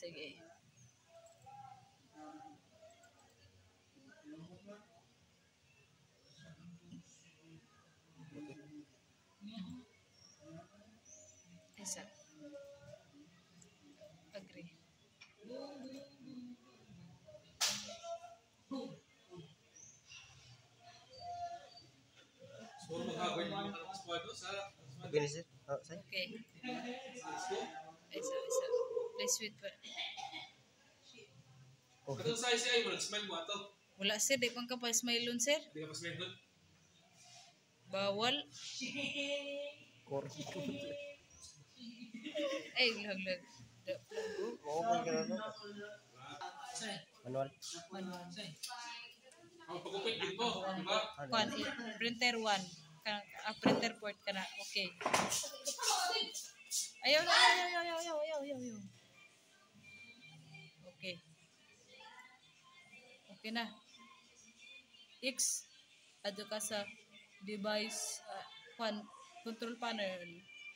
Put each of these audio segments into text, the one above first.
Sige. Isa. Agree. Okay, sir. Oh, sir. Okay. Isa. Please wait pa. Okay. Wala sir, di pang kapasmailon sir. Bawal. Korek. Ay, lag. Okay ka na. Manual. Manual. Ano? Kuan, printer 1. Printer port ka na. Okay. Ayaw. Okay. Okay na. X. Ado ka sa device. Control panel.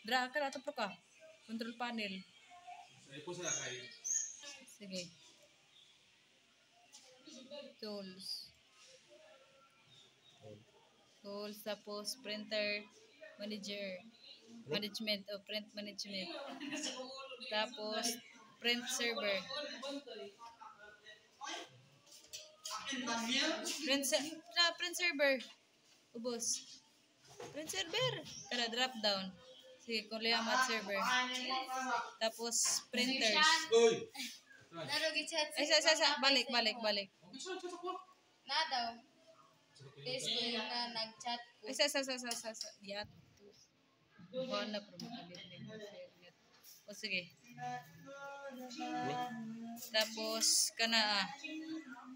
Dra ka na ito ka. Control panel. Sige. Tools. Tapos printer manager. Management o print management. Tapos print server. Print server. Ubos. Print server. Kada drop down. Sige, kuliamat server. Tapos printers. Ay, sa. Balik. Na daw. Facebook na nag-chat ko. Ay, sa. Yat. Wala problema. O, sige. Tapos,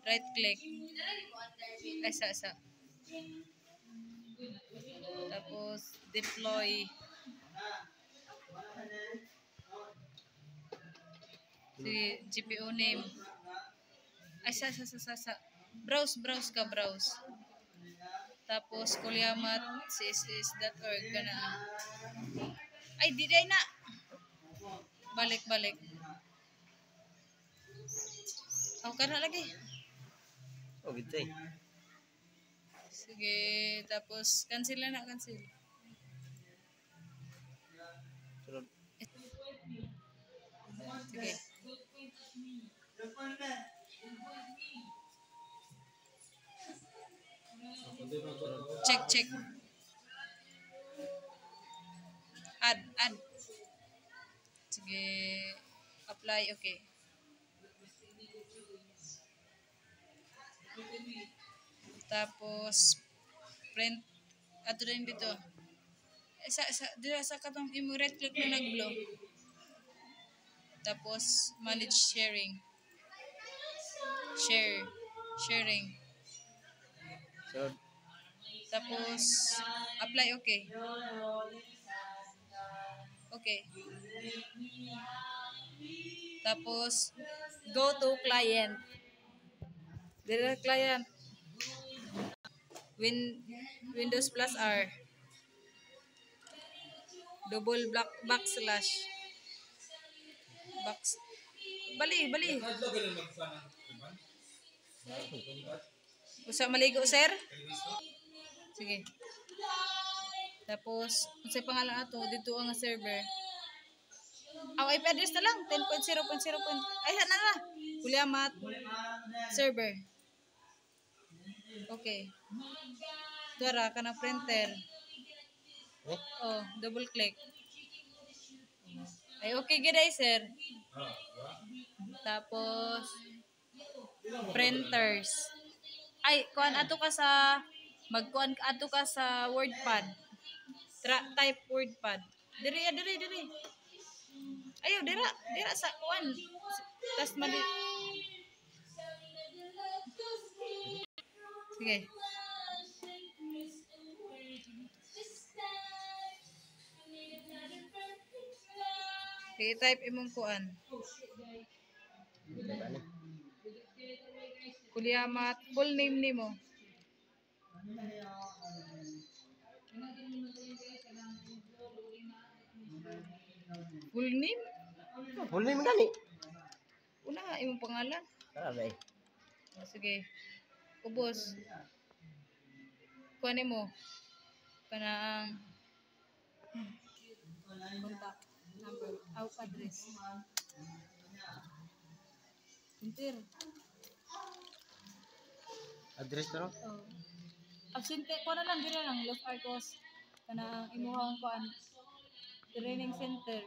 right click. Ay, sa. Tapos, deploy. Sige, GPO name. Ay, sa. Browse ka. Tapos, kuliamat, css.org ka na. Ay, diday na. Balik. Ako ka na lagi. Oh, gitu eh. Sige, tapos cancel na. Sunod. Sige. Check. Add. Sige. Apply, okay. Tapos print ato rin dito. Sa katong imo right click na nag-blow. Tapos manage sharing. Sharing. Sunod. Tapos apply, okay. Okay. Tapos go to client. Dire client. Windows plus R. Double backslash. Bali. Usa maligo, sir? Sige. Tapos, kung sa pangalan ato, dito ang server. IP address na lang, 10.0.0. Ay, na. Kuliamat. Server. Okay. Dara ka ng printer. Oh, double click. Ay, okay gid sir. Tapos printers. Ay, kuan ato ka sa WordPad. Type WordPad. Diri. Ayo, dira sa kuan. Tas mali. Sige. I-type imong kuan. Kuliamat, full name nimo. Full name? Full name gani. Una, imong pangalan. Kana na eh. O, sige. Ubos. Kuhanin mo. Kanang contact number. Address. Enter. Address na no? Oh. Absente ko na lang, gina lang. Los Arcos. Kanang imuhang kuan. Training center.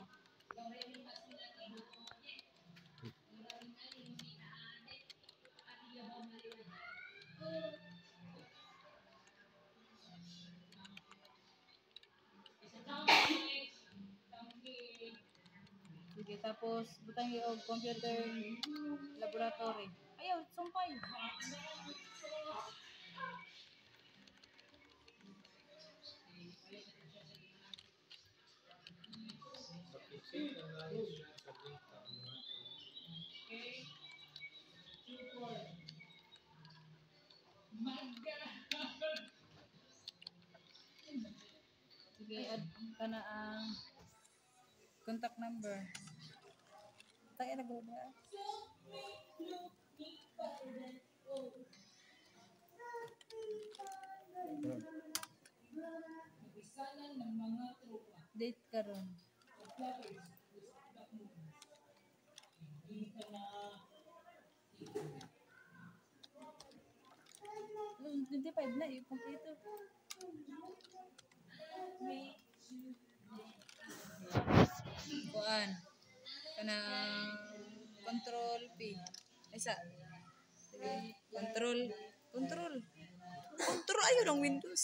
Sige, tapos butang yung computer laboratory. Ayaw, sumpay. Sige, add ka na ang contact number. Tayo na ba? Date karon. Oh, 25 na yung computer. Kuan. Kanang control P. Isa. Sige. Control. Control. Control. Ayun ang Windows.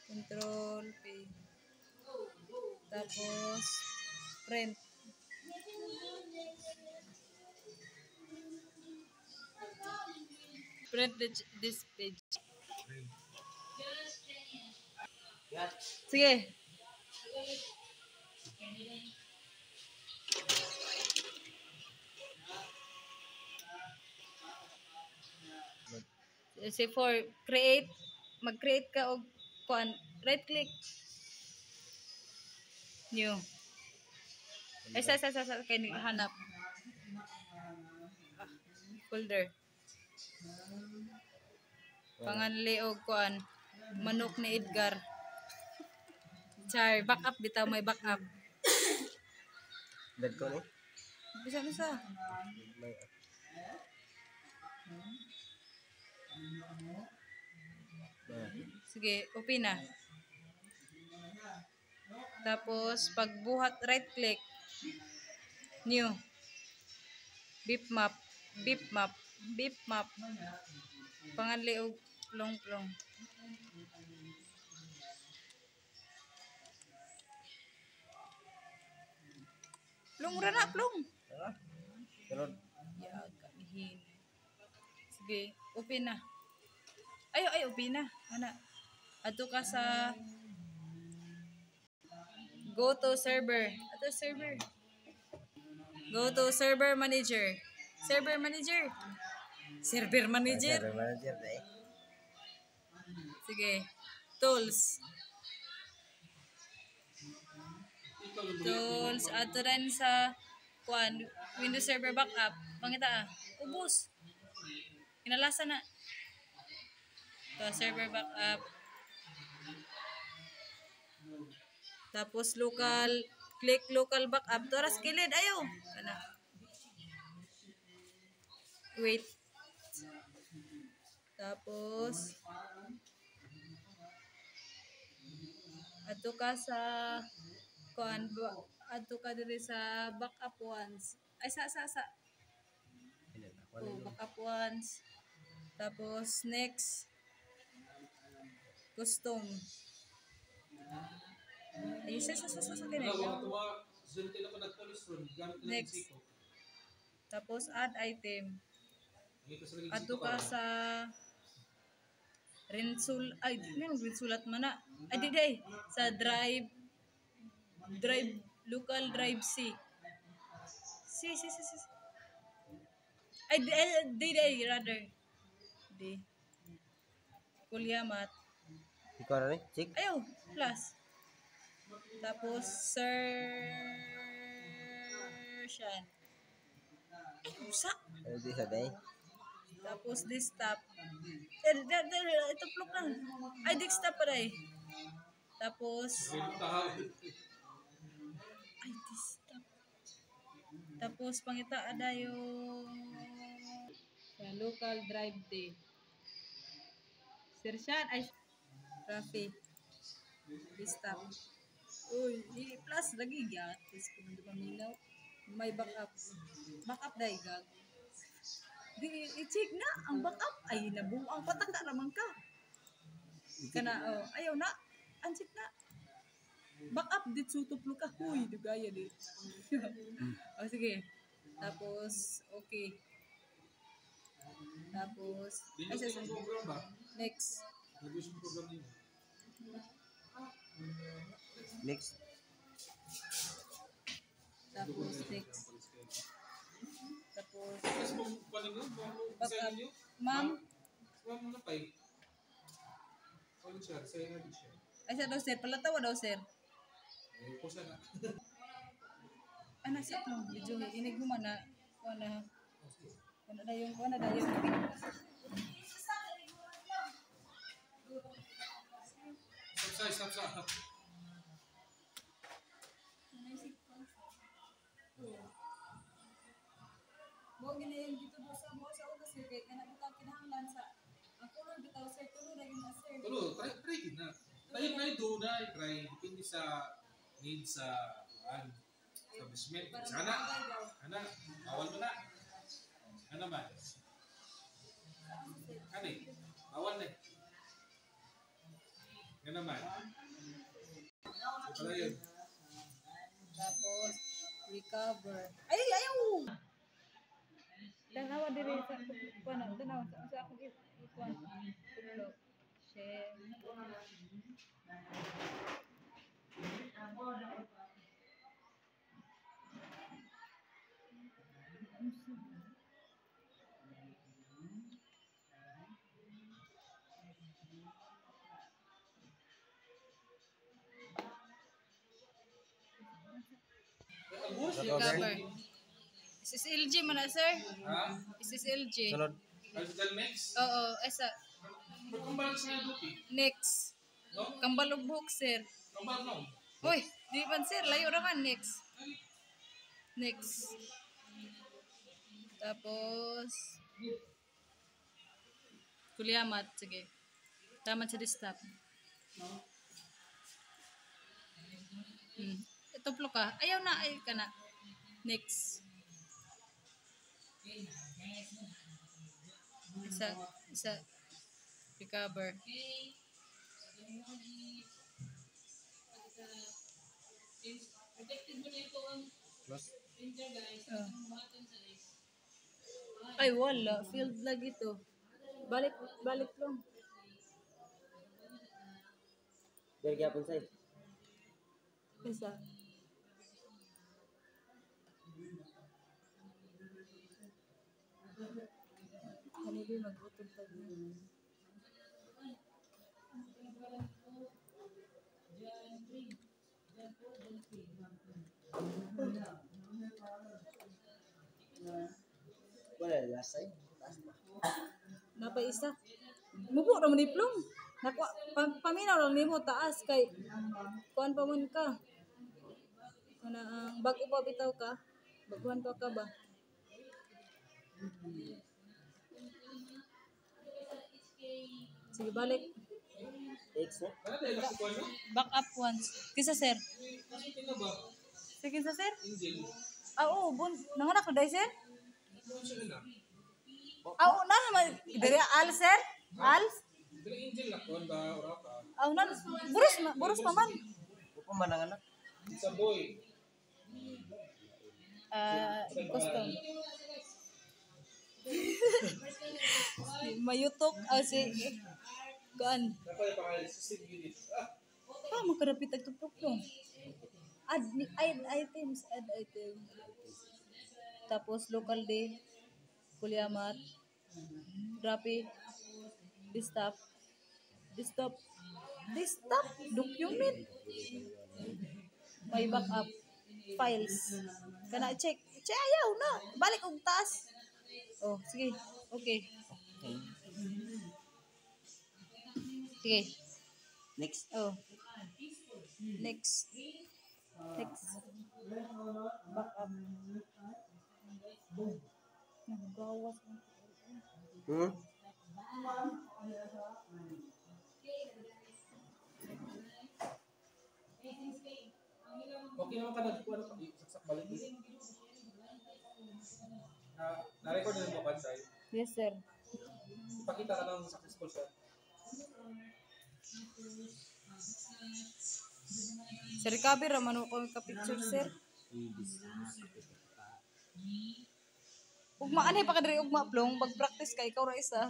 Control P. Tapos print. Print this page. Sige. Say for create, mag-create ka og kuan, right click. New. Ay sa kay ni hanap. Folder. Panganli og kuan, manok ni Edgar. Char, backup bitaw may backup. Dad ko ni. Bisa bisa. May Sige, open na. Tapos pagbuhat right click. New. Bitmap, bitmap, bitmap. Panganli og plong-plong. Plong ra na, plong. ah. Sunod. Ya, kamihin. Sige, open na. Ay, open na. Ana. Ato ka sa go to server. Ato server. Go to server manager. Server manager. Server manager. Server manager na eh. Sige. Tools. Tools. Ato rin sa kuan, Windows Server Backup. Pangita ubos. Inalasa na. Ito, server backup. Tapos local, click local backup. Toras kilid, ayaw. Kana. Wait. Tapos ato ka sa kuan, ato ka diri sa backup ones. Ay sa oh, backup ones. Tapos next custom. Ay sa kini. Next. Tapos add item. Ato ka sa rinsul, ay rinsulat man na. Ay di sa drive local drive C. C. Ay di rather. Di. Kulyamat. Ikaw na ni? Check. Ayaw, plus. Tapos, sertion. Usa. Ano di sa day? Tapos desktop. Ito plug lang. Ay, desktop pa rin. Tapos, ay, desktop. Tapos, pangita ada yung sa local drive day. Sersyan, ay, Rafi. Desktop. Uy, i-plus lagi gatis. Kung hindi paminaw, may backup. Backup dahil gag. Di, i-check na ang backup. Ay, nabuang pataka naman ka. Kana, oh, ayaw na. Ansit na. Backup, dit sutuplo ka. Huy, dugaya dit. O, sige. Tapos, okay. Tapos, ay, sa next. Next. Tapos, next. Tapos, backup. Ma'am, ay, sa daw, sir. Palatawa daw, sir. Ay, nasa ito. Medyo, inig mo man na. Ano na yung. Stop. Mo ginayon dito do sa mo sa utas kay kana bitaw kinahanglan sa ako lang bitaw sir tulo na gyud na sir. Tulo, try din na. Try do na, try. Depende sa needs sa establishment. Sana, bawal mo na. Ano man? Ano eh? Bawal na eh. Yan naman. Ito yun. Tapos recover. Ay ayaw. Tanawa diri sa kuan tanawa sa akong kuan tulo. Share. Recover. SSLG man na sir. Ha? SSLG. Sunod. Hospital next? Oo, esa Magkumbalik sa duty. next. No? Kambal ug buhok sir. Kambal no? Uy, di man sir, layo raman next. Next. Tapos kuliamat, sige. Tamat sa desktop. Ituplo ka. Ayaw na, ay ka na. Next. Isa. Recover. Plus. Ay, wala. Field lagi to. Balik lang. Dari gyapon say. Isa. Ano din mag-utol pa din. Wala last say. Last na. Napa isa. Mubo naman diplom. Nakuha, paminaw lang nimo taas kay kuan pa man ka. Kana ang bago pa bitaw ka. Baguhan pa ka ba? Sige, balik. Next na. Ano tayo kasi kuwan no? Back up once. Kisa sir. Bakit na ba? Sige sa sir. Angel. Ah, oo. Nanganak na dahil sir? Ano siya na? Ah, oo na. Dari al sir? Al? Dili angel na kuwan ba? Ora ka? Ah, na. Burus pa man. Upo man ang anak. Sa boy. Custom. Mayutok. Si kuan. Dapat pa sa unit. Makarapit ang tupok yun. Add items. Tapos local day, kuliamat, grabe, desktop, document, may backup, files. Kana check Che, ayaw na. Balik og taas. Oh, sige. Okay. Okay. Sige. Next. Oh. Next. Next. Back up. Nagawas. Hmm? Okay naman ka nagkuha ng saksak balik dito. Na-record na mo kan side. Yes, sir. Ipakita ka ng successful shot. Sa recovery, raman ko ka picture, sir. Ugma, anay pa ka diri ugma, plong. Mag-practice ka, ikaw ra isa.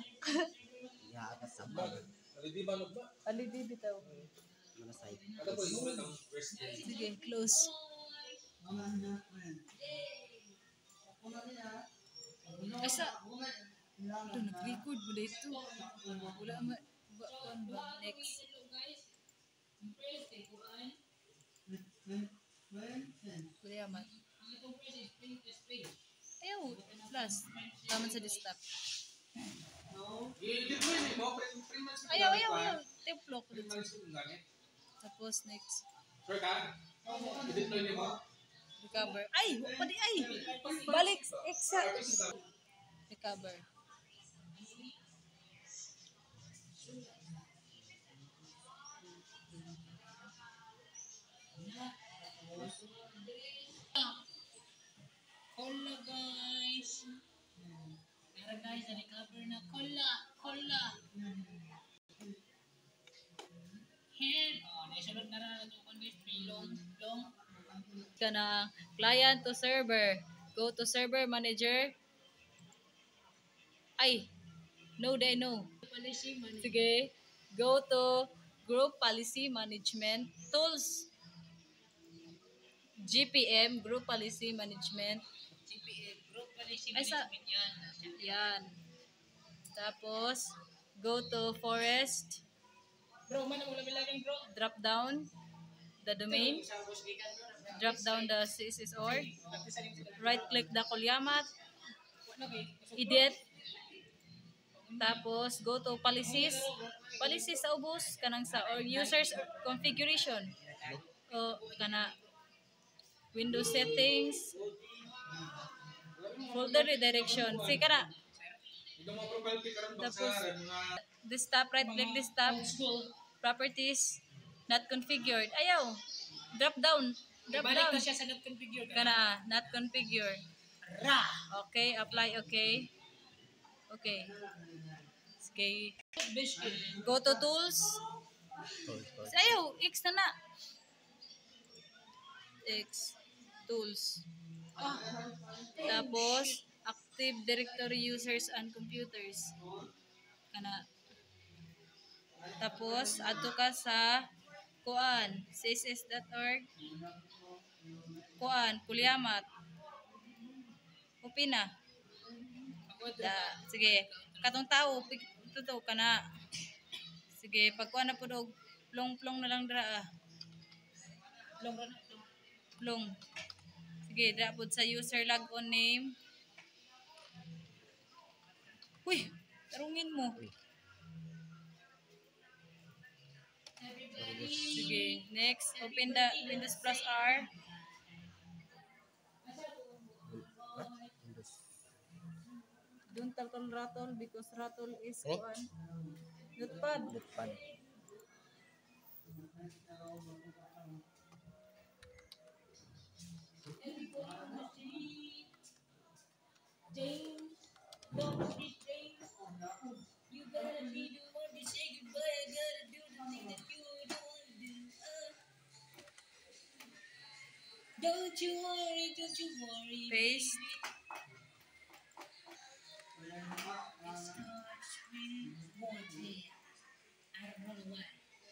Ihakas sa bag. Alidi ba ba? Alidi bitaw. Manasay. Ano po yung moment ng first day? Sige, close. Asa? Ito, nag-record mo dito. Wala ma... Ba, next. Wala man. Ayaw, plus. Taman sa desktop. I-deploy mo, free months ka Ayaw. gamit. Templo ko Free dito. months ka gamit. Tapos next. Sure ka? I-deploy mo. Recover. Ay! Pwede ay! Balik! Exact! Recover. Kola guys. Tara guys, recover na kola. Hand. Oh, nasunod na rin ito kung long. Ka na client to server. Go to server manager. Ay! No, they know. Policy man. Sige. Go to group policy management. Tools. GPM, group policy management. GPM, group policy Ay, sa- management yan. Yan. Tapos, go to forest. Bro, man ang ulam laging bro. Drop down the domain. Sa boss gikan bro. Drop down the CSSR. Right click the Kulyamat. Edit. Tapos, go to policies. Policies sa ubos. Kanang sa or users configuration. O, kana Windows settings. Folder redirection. Sige ka na. Ito mga profile pic karon Tapos, bangsa mga desktop, right click desktop. Properties. Not configured. Ayaw. Drop down. Drop Balik down. ko siya sa not configured. Kana, not configured. Ra. Okay, apply okay. Okay. Sige. Go to tools. Ayaw, X na na. X. Tools. Tapos, Active Directory Users and Computers. Kana. Tapos, ato ka sa kuan, css.org. Kuan, Kulyamat. Upina. Sige, katong tao, ito ka na. Sige, pagkuan na po dog, plong na lang dra. Plong. Sige, dra po sa user logon name. Uy, tarungin mo. Sige, next, open the Windows Plus R. Don't turtle rattle because rattle is one. Notepad. You gotta be the one to say goodbye. I gotta do the thing that you don't want to do. Don't you worry. Paste. I don't know why.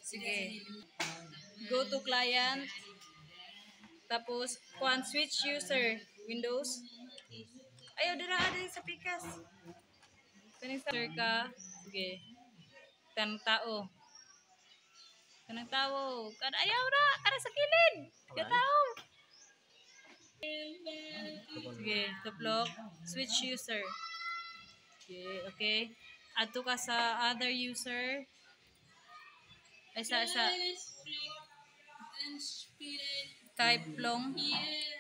Sige. Go to client. Tapos, kuan switch user. Windows. Ayaw, dira sa pikas. Kaning sa ka. Sige. Kanang tao. Ayaw na. Kana sa kilid. Ka tao. Sige, tuplok. Switch user. Okay. Ato ka sa other user. Ay, sa And spirit, type long. yeah.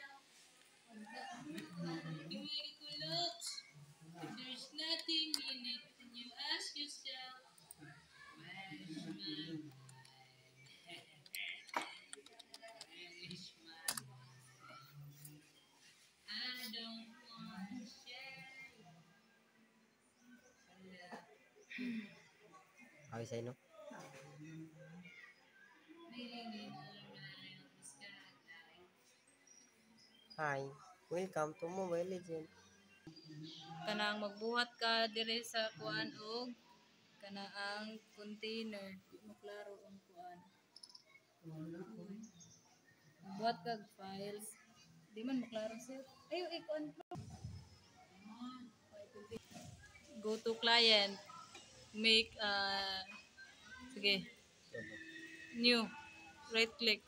You make it collapse. If there's nothing in it, then you ask yourself, where's my mind? Where's my mind? I don't want to share. Ayos sa'yo, no? Feeling in all right on the skyline. Hi. Welcome to Mobile Legends. Kanang magbuhat ka dire sa kuan og kanaang container. Di mo klaro ang kuan. Buhat kag files. Di man maklaro sir. Ayo ikuan go to client. Make sige. New. Right click.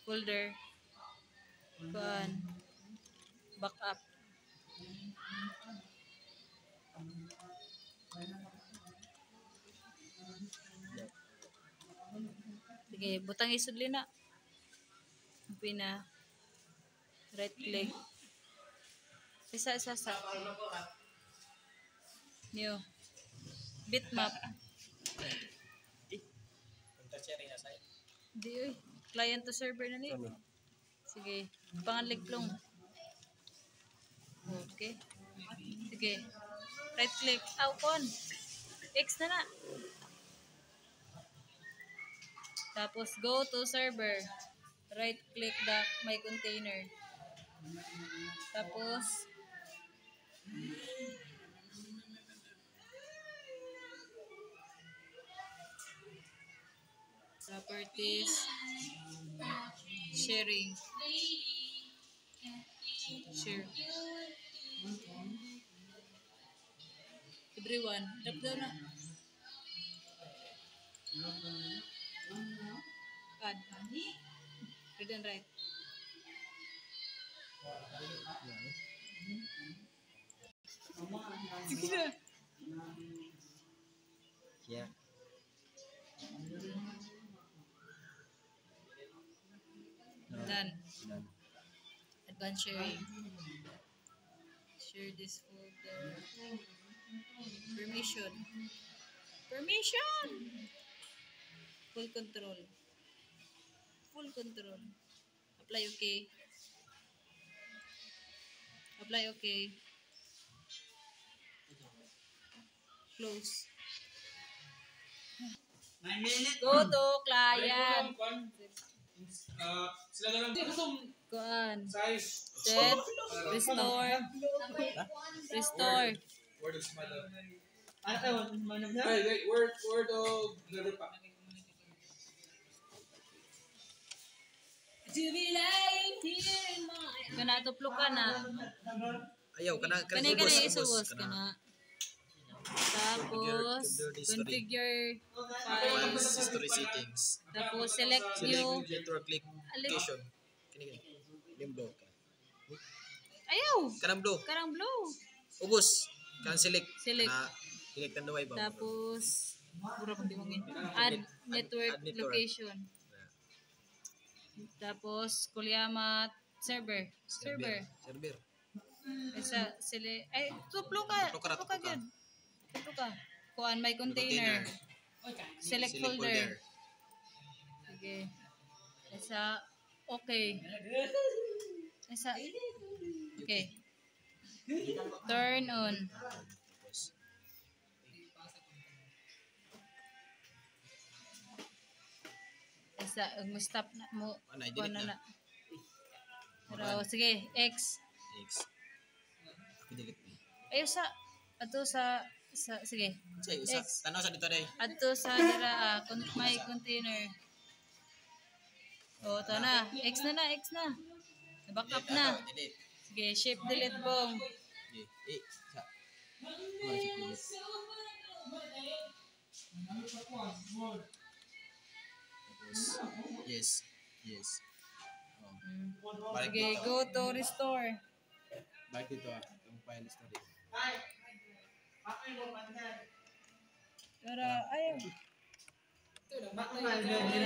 Folder. Kuan. Backup. Sige, butang isudli na. Pina. Right click. Isa. New. Bitmap. Di oy. Client to server na ni. Sige. Panganliklong. Okay. Sige. Right click. On. X na. Tapos go to server. Right click my container. Tapos properties, sharing, share. Everyone, drop down na. Add. Read and write. Sige na. Yeah. Done. Done. Advanced sharing. Share this folder. Permission. Full control. Apply okay. Close. Go to client. Sila na lang. Kuan. Size. Set. Restore. Word of smile. Wait. Word of never pa. To be lying here in my Kana tuplok ka na. Ayaw, Kani isubos ka na. Tapos configure files. History settings. Tapos select new. Network location. Kini. Limbo. Ayaw. Karang blue. Ubos. Select. Select. Select ang daway ba? Tapos puro pang dimangin. Add network location. Tapos Kuliamat server. Isa select ay tuplo ka gyud. Tuplo ka. Kuan my container. Select folder. Sige. Isa okay. Okay. Turn on. Isa mo stop na mo. Kuan na. Pero sige, X. Ayo sa ato sa sige. X. Tanaw sa dito day. Ato sa dira my container. O to na. X na. Na-backup na. Sige, shift delete bong. Yes. Yes. Oh. Balik Sige, dito. go to restore. Balik dito yung file story. Pero, ayaw.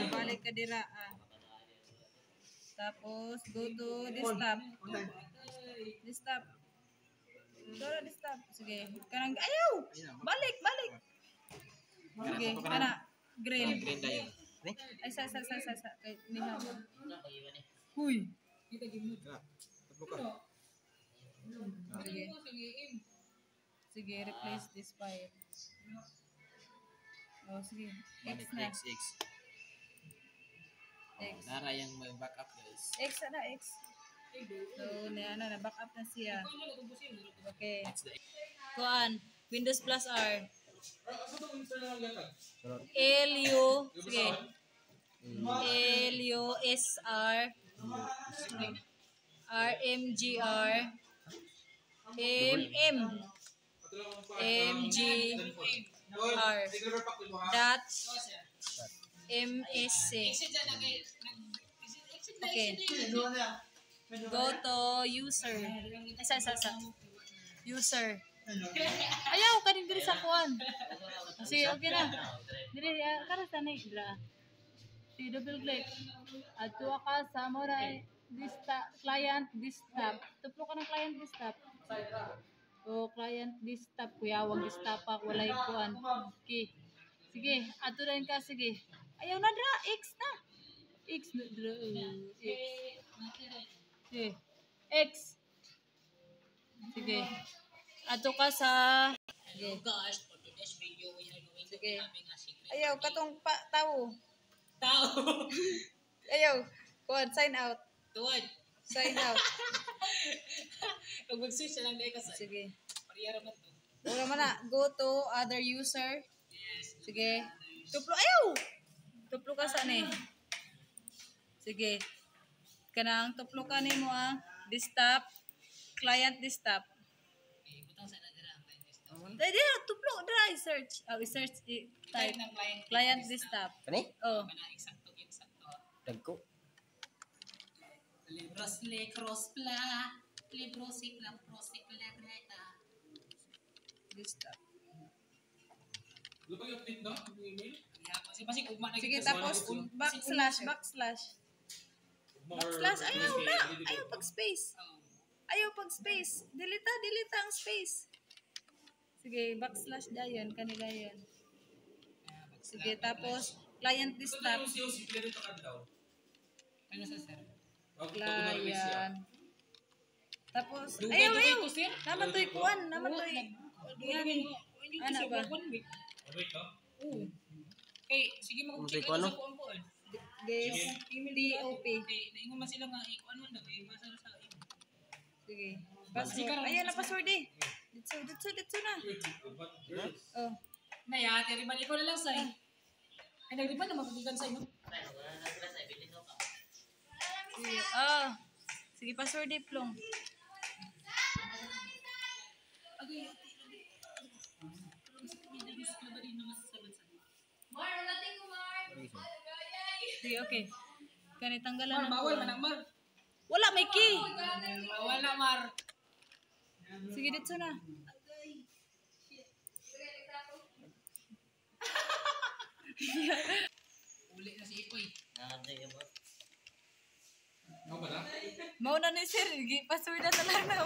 Balik ka dira. Tapos, go to desktop. Desktop. Dora, desktop. Sige. Kanang, ayaw! Balik, balik. Sige, kana. Green. Green na yun. Ay, sa. Kay Niha. Huy. Tapos ka. Sige. Sige, replace this file. Oh, sige. X Balik na. X. X. Nara yung may backup guys. X na, X. So, na back up na siya. Okay. It's the Kuan, Windows plus R. Asa to install na gatag? LU, sige. LUSR RMGR MGR dot MSC. Okay. Go to user. Isa. User. Ayaw, kanin diri sa kuan. Sige, okay na. Diri, kara sa ni, dira. Si double click. Ato ka sa mo na client desktop. Tuplo ka ng client desktop. O client desktop, kuya, wag desktop pa, walay kuan. Okay. Sige, ato rin ka, sige. Ayaw na dira, X na. X na dira. X. Sige. X. Sige. Ato ka sa... Sige. Gosh, for today's video, we are going to Sige. be having a secret. Ayaw, katong tao. Tao. Ayaw. Kuan, sign out. Tuwad. Sign out. Pag mag-switch na lang dahil ka sa. Sige. Pariyara man to. Wala man na. Go to other user. Yes. Sige. Tuplo. Ayaw! Tuplo ka sa ni. Sige. Kanang tuplo ka ni mo ang desktop. Client desktop. Okay, butang sa nadira ang client desktop. Dahil tuplo. Dahil search. I-search. Type Type. ng Client desktop. Kani? Oh. Kana eksakto. Dagko. Libros le crosspla. Libros sikla prosipla greta. Desktop. Lupa yung update no? Yung email? Masih ugma na Sige, gito. tapos backslash. Backslash. Ayaw na. Ayaw pag space. Ayaw pag space. Delete ang space. Sige, backslash dayon. Kanila yan. Sige, tapos client Ito na desktop. yung siyo, si Claire ito daw. Ano sa sir? Client. Tapos, Dugay, ayaw. to, sir. Naman to'y kuwan. Naman to'y. Ano ba? Wait, no? Okay, sige mag-check Kung ano? sa kuan po. This. DOP. Okay, naingon man sila nga ikuan man daw eh basa sa imo. Sige. Password. Ayan na password eh. Dito na. Oh. Na ya, tiri man ikaw na lang say. Ay nagriban na magugigan sa imo. Sige. Sige, password eh, plong. Okay. Sige, okay. Kani tanggalan Mar, na bawal ko. man ang mar. Wala, may key. Bawal na mar. Sige, dito na. Uli na si Ipoy. Ano ba na? Mauna ni sir. Password na lang na.